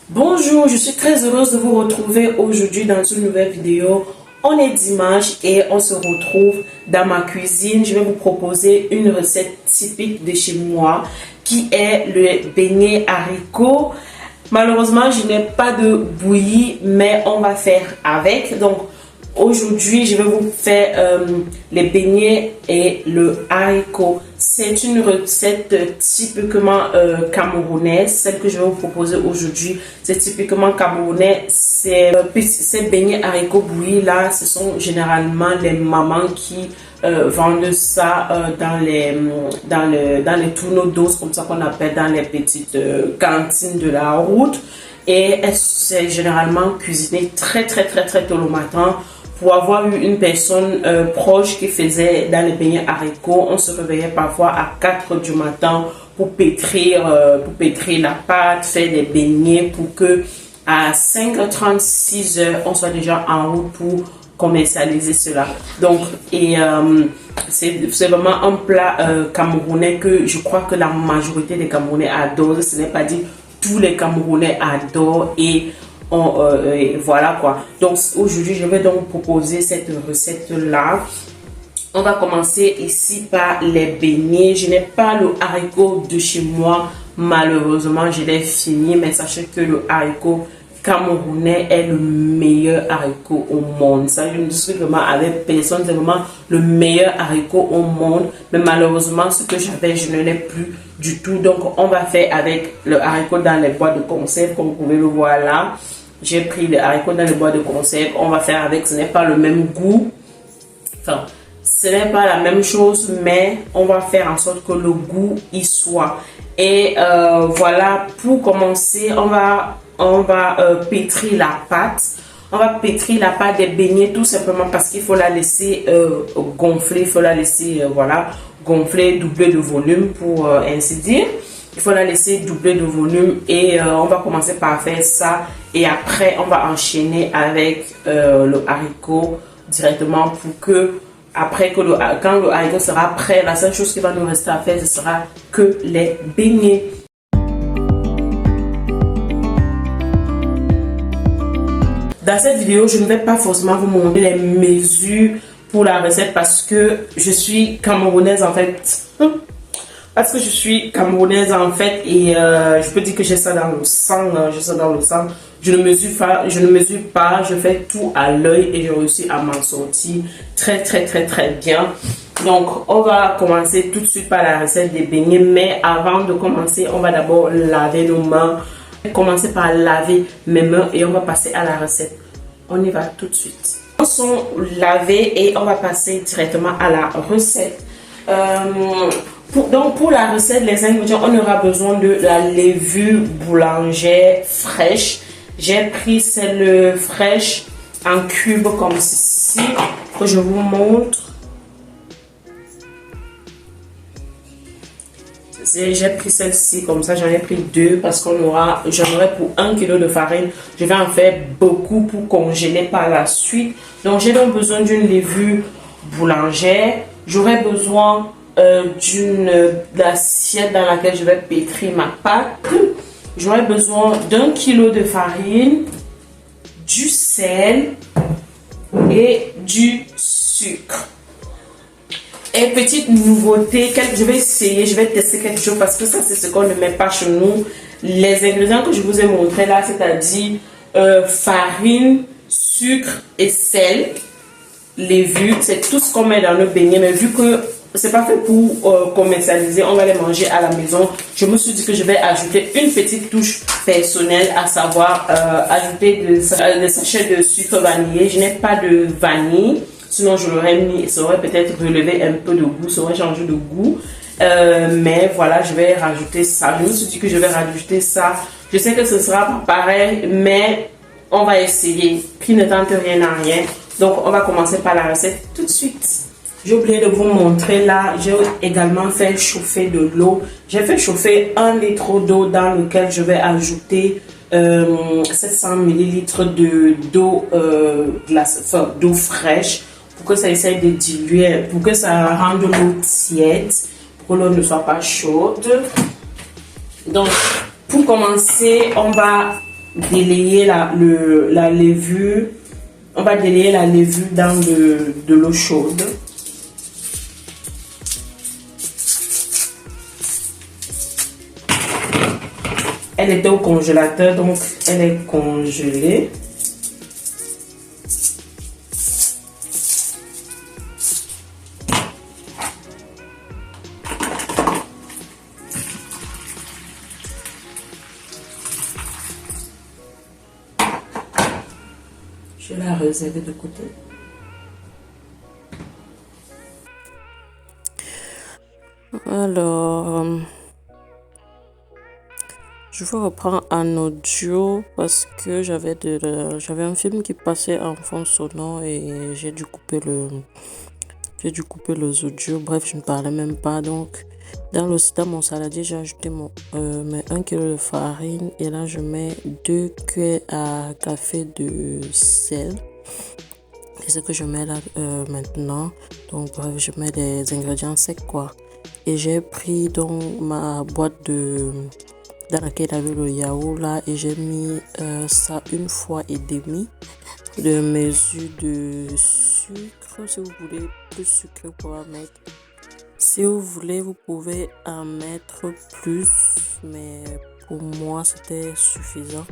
Bonjour, je suis très heureuse de vous retrouver aujourd'hui dans une nouvelle vidéo. On est dimanche et on se retrouve dans ma cuisine. Je vais vous proposer une recette typique de chez moi qui est le beignet haricot. Malheureusement, je n'ai pas de bouillie, mais on va faire avec. Donc, aujourd'hui, je vais vous faire les beignets et le haricot. C'est une recette typiquement camerounaise. Celle que je vais vous proposer aujourd'hui, c'est typiquement camerounais. Ces beignets haricots bouillis là, ce sont généralement les mamans qui vendent ça dans les tourneaux d'os, comme ça qu'on appelle, dans les petites cantines de la route. Et c'est généralement cuisiné très tôt le matin. Pour avoir eu une personne proche qui faisait dans les beignets haricots, on se réveillait parfois à 4 du matin pour pétrir la pâte, faire des beignets pour que à 5h30, 6h, on soit déjà en route pour commercialiser cela. Donc, c'est vraiment un plat camerounais que je crois que la majorité des Camerounais adorent. Ce n'est pas dit tous les Camerounais adorent et voilà quoi. Donc aujourd'hui je vais donc vous proposer cette recette là. On va commencer ici par les beignets. Je n'ai pas le haricot de chez moi, malheureusement je l'ai fini, mais sachez que le haricot camerounais est le meilleur haricot au monde. Ça, je ne discute vraiment avec personne, c'est vraiment le meilleur haricot au monde. Mais malheureusement, ce que j'avais, je ne l'ai plus du tout. Donc, on va faire avec le haricot dans les boîtes de conserve, comme vous pouvez le voir là. J'ai pris le haricot dans les boîtes de conserve. On va faire avec, ce n'est pas le même goût. Enfin, ce n'est pas la même chose, mais on va faire en sorte que le goût y soit. Et voilà, pour commencer, on va pétrir la pâte. On va pétrir la pâte des beignets tout simplement parce qu'il faut la laisser gonfler. Il faut la laisser gonfler, doubler de volume pour ainsi dire. Il faut la laisser doubler de volume et on va commencer par faire ça. Et après, on va enchaîner avec le haricot directement pour que après que quand le haricot sera prêt, la seule chose qui va nous rester à faire, ce sera que les beignets. Dans cette vidéo, je ne vais pas forcément vous montrer les mesures pour la recette parce que je suis camerounaise en fait. Parce que je suis camerounaise en fait et je peux dire que j'ai ça dans le sang. J'ai ça dans le sang. Je ne mesure pas, je fais tout à l'œil et je réussis à m'en sortir très bien. Donc, on va commencer tout de suite par la recette des beignets. Mais avant de commencer, on va d'abord laver nos mains. Commencer par laver mes mains et on va passer à la recette. On y va tout de suite. Ils sont lavés et on va passer directement à la recette. Donc pour la recette, les ingrédients, on aura besoin de la levure boulangère fraîche. J'ai pris celle fraîche en cubes comme ceci que je vous montre. J'ai pris celle-ci comme ça, j'en ai pris deux parce j'en aurai pour 1 kg de farine. Je vais en faire beaucoup pour congeler par la suite. Donc j'ai donc besoin d'une levure boulangère. J'aurai besoin d'une assiette dans laquelle je vais pétrir ma pâte. J'aurai besoin d'1 kg de farine, du sel et du sucre. Et petite nouveauté, je vais tester quelque chose parce que ça c'est ce qu'on ne met pas chez nous. Les ingrédients que je vous ai montrés là, c'est-à-dire farine, sucre et sel, levure, c'est tout ce qu'on met dans le beignet. Mais vu que c'est pas fait pour commercialiser, on va les manger à la maison. Je me suis dit que je vais ajouter une petite touche personnelle, à savoir ajouter des sachets de sucre vanillé. Je n'ai pas de vanille. Sinon, je l'aurais mis, ça aurait peut-être relevé un peu de goût, ça aurait changé de goût. Mais voilà, je vais rajouter ça. Je me suis dit que je vais rajouter ça. Je sais que ce sera pas pareil, mais on va essayer. Qui ne tente rien à rien. Donc, on va commencer par la recette tout de suite. J'ai oublié de vous montrer là, j'ai également fait chauffer de l'eau. J'ai fait chauffer 1 litre d'eau dans lequel je vais ajouter 700 ml d'eau fraîche pour que ça essaye de diluer, pour que ça rende l'eau tiède, pour que l'eau ne soit pas chaude. Donc, pour commencer, on va délayer la levure. On va délayer la levure dans de l'eau chaude. Elle était au congélateur, donc elle est congelée. Je vais la réserver de côté. Alors, je vous reprends en audio parce que j'avais un film qui passait en fond sonore et j'ai dû couper les audios. Bref, je ne parlais même pas. Donc, dans mon saladier, j'ai ajouté mes 1 kg de farine et là, je mets 2 cuillères à café de sel. C'est ce que je mets là maintenant. Donc, bref, je mets des ingrédients secs, quoi. Et j'ai pris donc ma boîte dans laquelle il y avait le yaourt là et j'ai mis ça 1 fois et demi de mesure de sucre. Si vous voulez plus sucré, vous pouvez en mettre. Si vous voulez, vous pouvez en mettre plus, mais pour moi c'était suffisant.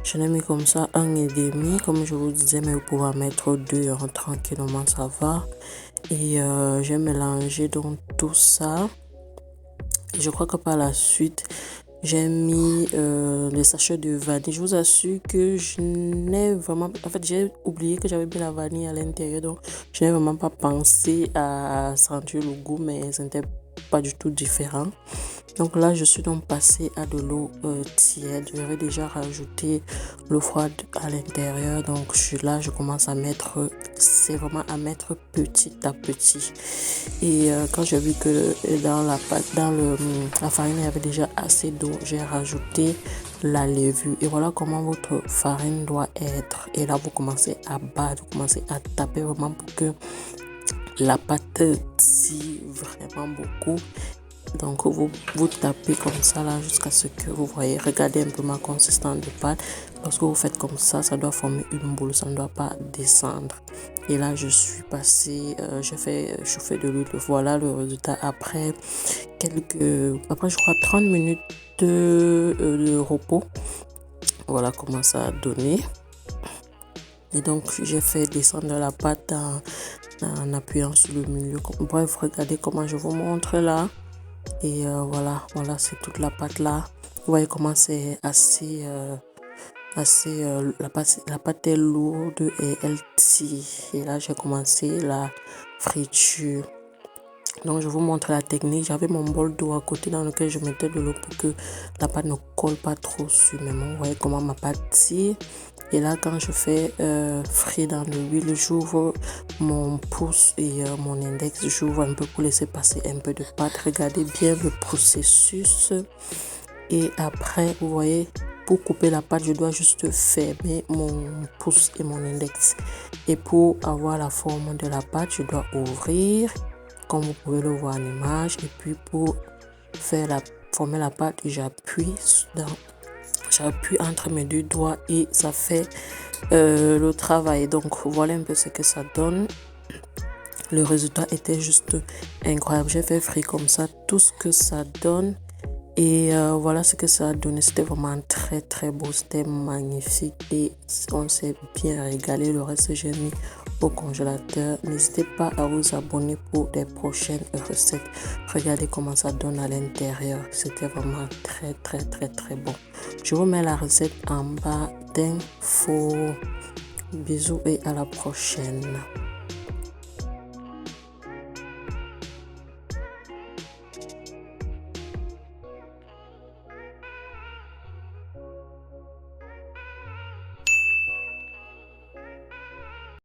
Je l'ai mis comme ça 1 et demi, comme je vous disais, mais vous pouvez en mettre 2 tranquillement, ça va. Et j'ai mélangé donc tout ça. Et je crois que par la suite, j'ai mis les sachets de vanille. Je vous assure que je n'ai vraiment... En fait, j'ai oublié que j'avais mis la vanille à l'intérieur. Donc, je n'ai vraiment pas pensé à sentir le goût, mais ce n'était pas du tout différent. Donc là, je suis donc passée à de l'eau tiède. J'avais déjà rajouté l'eau froide à l'intérieur. Donc je commence à mettre, c'est vraiment à mettre petit à petit. Et quand j'ai vu que dans la pâte, la farine, il y avait déjà assez d'eau, j'ai rajouté la levure. Et voilà comment votre farine doit être. Et là, vous commencez à battre, vous commencez à taper vraiment pour que la pâte tire vraiment beaucoup. Donc vous tapez comme ça là jusqu'à ce que vous voyez. Regardez un peu ma consistance de pâte. Lorsque vous faites comme ça doit former une boule, ça ne doit pas descendre. Et là je suis passée, j'ai fait chauffer de l'huile. Voilà le résultat après je crois 30 minutes de repos. Voilà comment ça a donné. Et donc j'ai fait descendre la pâte en appuyant sur le milieu. Bref, regardez comment je vous montre là. Et voilà c'est toute la pâte là. Vous voyez comment c'est assez la pâte est lourde et elle tire. Et là j'ai commencé la friture. Donc je vous montre la technique. J'avais mon bol d'eau à côté dans lequel je mettais de l'eau pour que la pâte ne colle pas trop sur mes mains. Vous voyez comment ma pâte tire. Et là quand je fais frire dans l'huile, j'ouvre mon pouce et mon index. J'ouvre un peu pour laisser passer un peu de pâte. Regardez bien le processus. Et après vous voyez, pour couper la pâte, je dois juste fermer mon pouce et mon index. Et pour avoir la forme de la pâte, je dois ouvrir, comme vous pouvez le voir en image. Et puis pour former la pâte, j'appuie entre mes 2 doigts et ça fait le travail. Donc voilà un peu ce que ça donne. Le résultat était juste incroyable. J'ai fait frire comme ça tout ce que ça donne. Et voilà ce que ça a donné. C'était vraiment très très beau, c'était magnifique et on s'est bien régalé. Le reste j'ai mis au congélateur. N'hésitez pas à vous abonner pour des prochaines recettes. Regardez comment ça donne à l'intérieur. C'était vraiment très très très très bon. Je vous mets la recette en bas d'infos. Bisous et à la prochaine.